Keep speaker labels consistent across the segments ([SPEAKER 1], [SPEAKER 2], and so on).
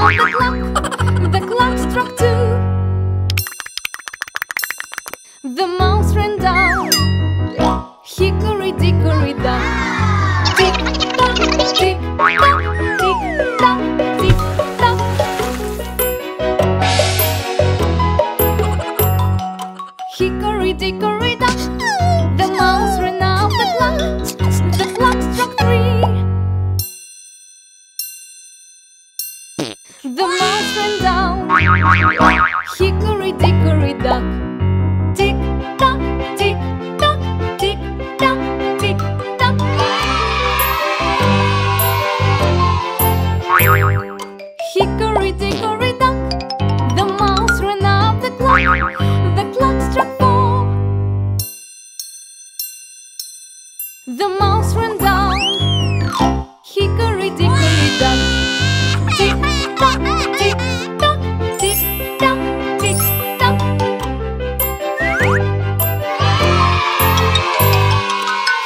[SPEAKER 1] the clock struck two. The mouse ran down. Hickory dickory dock. Tick tock, tick tock, tick tock, tick tock. Hickory dickory dock. The mouse ran out the clock. The clock struck three. The mouse ran down. Hickory dickory dock. Tick tock, tick tock, tick tock, tick tock. Hickory dickory dock. The mouse ran out the clock. The clock struck four. The mouse ran down. Hickory dickory dock. Tick tock, tick tock, tick tock, tick tock.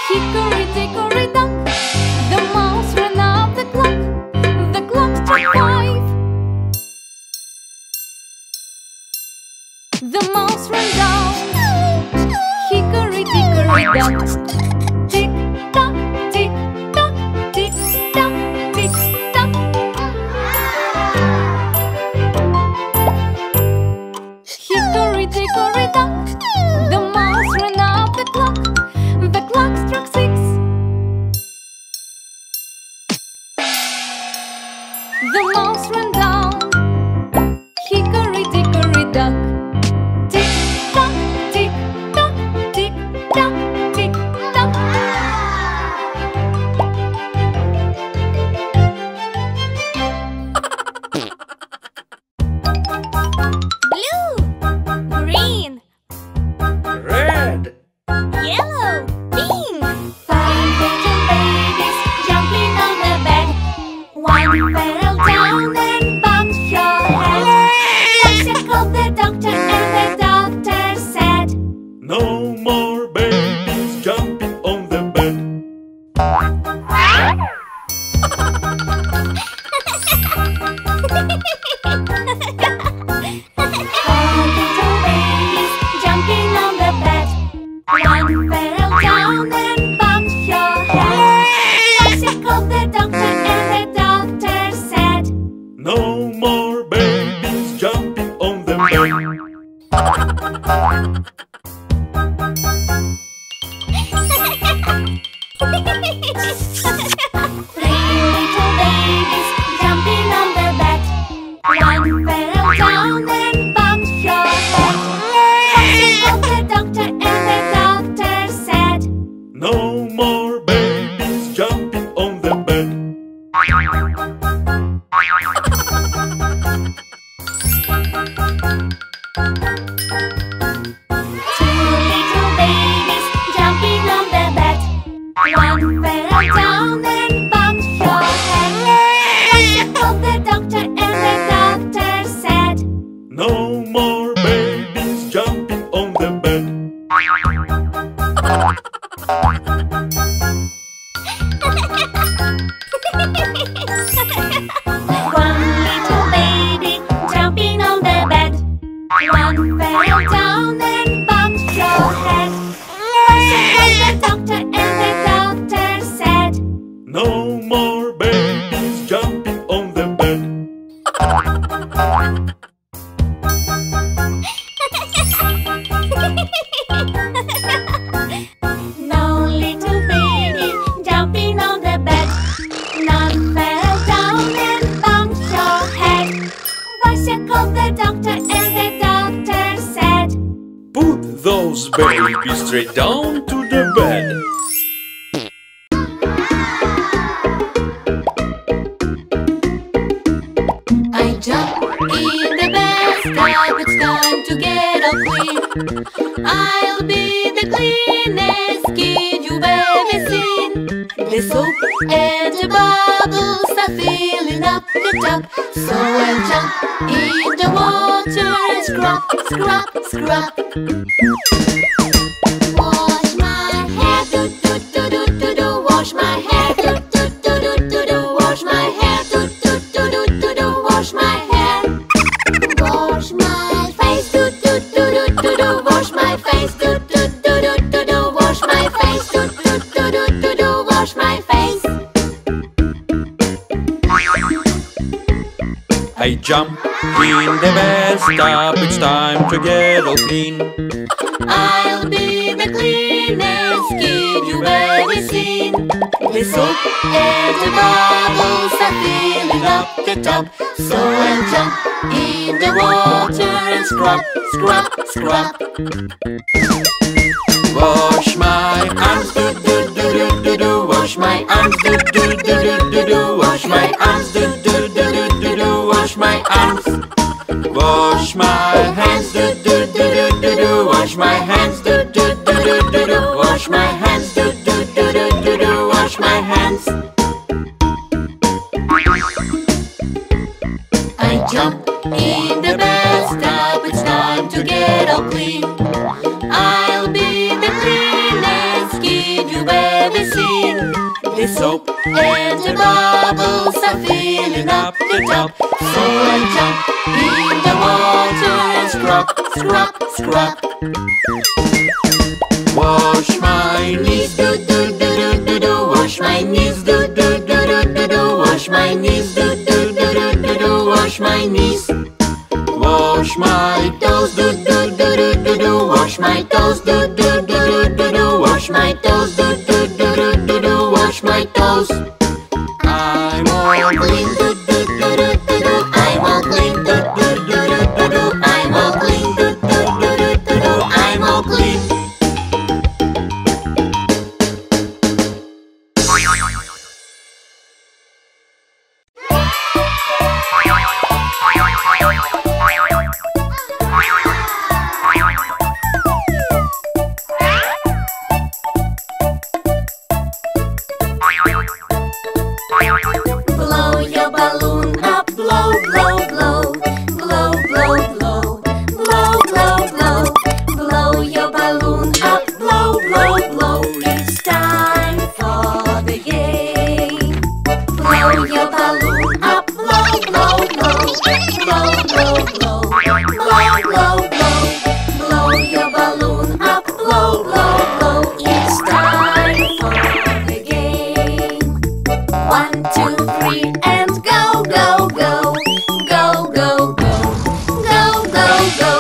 [SPEAKER 1] Hickory dickory dock. The mouse ran out the clock. The clock struck five. The mouse ran down. Hickory dickory dock. Tick tock, tick tock, tick tock, tick tock. Hickory dickory dock. The mouse ran out the clock. The clock struck six. The mouse ran down. Hickory dickory dock. Tick tock, tick tock, tick tock, tick tock. Blue, green,
[SPEAKER 2] Red.
[SPEAKER 1] yellow, pink. Five little babies jumping on the bed. One fell down and bumped your head. Lisa called the doctor and the doctor said,
[SPEAKER 2] No more babies jumping on the bed.
[SPEAKER 1] Four little babies jumping on the bed. One fell down and bumped your head. Lisa called the doctor and the doctor said,
[SPEAKER 2] No more babies jumping on the bed.
[SPEAKER 1] Three little babies jumping on the bed. One fell down and bumped your head. Lisa called the doctor and the doctor said,
[SPEAKER 2] No more babies jumping on the bed.
[SPEAKER 1] Two little babies jumping on the bed. One fell down and bumped your head. Lisa called the doctor and the doctor said,
[SPEAKER 2] No more babies jumping on the bed.
[SPEAKER 1] One little baby jumping on the bed. One fell down and bumped your head. Lisa called the doctor and the doctor said,
[SPEAKER 2] No more babies jumping on the bed.
[SPEAKER 1] No little baby jumping on the bed. None fell down and bumped your head. Lisa called the doctor and the doctor said,
[SPEAKER 2] Put those babies straight down to the bed.
[SPEAKER 1] I jump in the bathtub, it's time to get all clean. I'll be the cleanest kid you've ever seen. The soap and the bubbles are filling up the tub, so I'll jump in the water and scrub, scrub, scrub. Wash my hair, do do do do do do. Wash my hair, do do do do do do. Wash my hair, do do do do do do. Wash my
[SPEAKER 2] I jump in the bathtub, it's time to get all clean.
[SPEAKER 1] I'll be the cleanest kid you've ever seen. The soap and the bubbles are filling up the tub, so I'll jump in the water and scrub, scrub, scrub.
[SPEAKER 2] Wash my arms, do do do do do do. Wash my arms, do do do do do do. Wash my arms, do do do do do do. Wash my arms. Wash my hands, do do do do do do. Wash my hands, do do do do do do. Wash my hands, do do do do do do. Wash my hands.
[SPEAKER 1] I jump in the bathtub, it's time to get all clean. I'll be the cleanest kid you've ever seen. The soap and the bubbles are filling up the tub, so I jump in the water and scrub, scrub, scrub.
[SPEAKER 2] Wash my knees,
[SPEAKER 1] do do do do do do. Wash my knees, do do do do do do. Wash my knees, do do do do do do. Wash my knees.
[SPEAKER 2] wash my
[SPEAKER 1] Toes, do do do do do do. Wash my toes, do do do do do do. Wash my toes, do do do do do do. Wash my toes.
[SPEAKER 2] I'm all
[SPEAKER 1] Clean, do do do do do do. I'm all clean, do do do do do do. I'm all clean, do do do do do do. I'm all clean. Blow your balloon up, blow, blow, blow. Blow, blow, blow. Blow, blow, blow. Blow your balloon up, blow, blow, blow. It's time for the game. Blow your balloon up, blow, blow, blow. Blow, blow, blow. Blow, blow, blow. Blow your balloon up, blow, blow, blow. It's time for the game. 1, 2, 3, and go, go, go. Go, go, go. Go, go, go.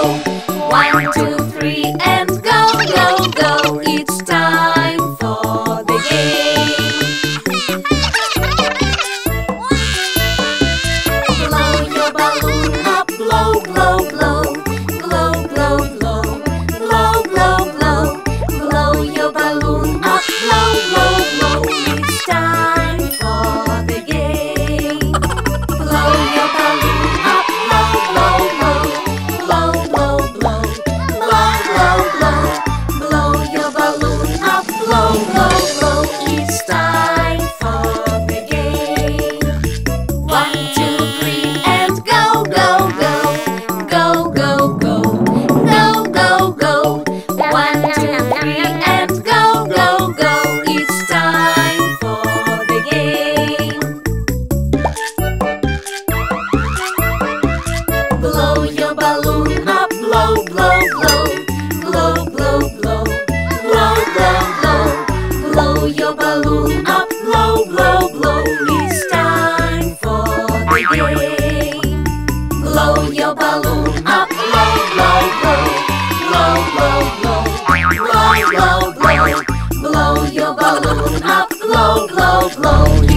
[SPEAKER 1] 1, 2, 3, and go, go, go. It's time for the game. Blow your balloon up, blow, blow, blow. Blow, blow, blow. Blow, blow, blow. Blow your balloon up, blow, blow, blow. It's time for the game. Blow your balloon up, blow, blow, blow. Blow, blow, blow. Blow, blow, blow. Blow your balloon up, blow, blow, blow. It's time for the game. 1, 2, 3, and go, go, go. Go, go, go. Go, go, go. 1, 2, 3, and go, go, go. It's time for the game. Blow your balloon up, blow, blow, blow. Blow, blow, blow. Blow, blow, blow. Blow your balloon up, blow, blow, blow. It's time for the game. Blow your balloon up, blow, blow, blow. Blow, blow, blow. Blow, blow, blow. Blow your balloon up, blow, blow, blow.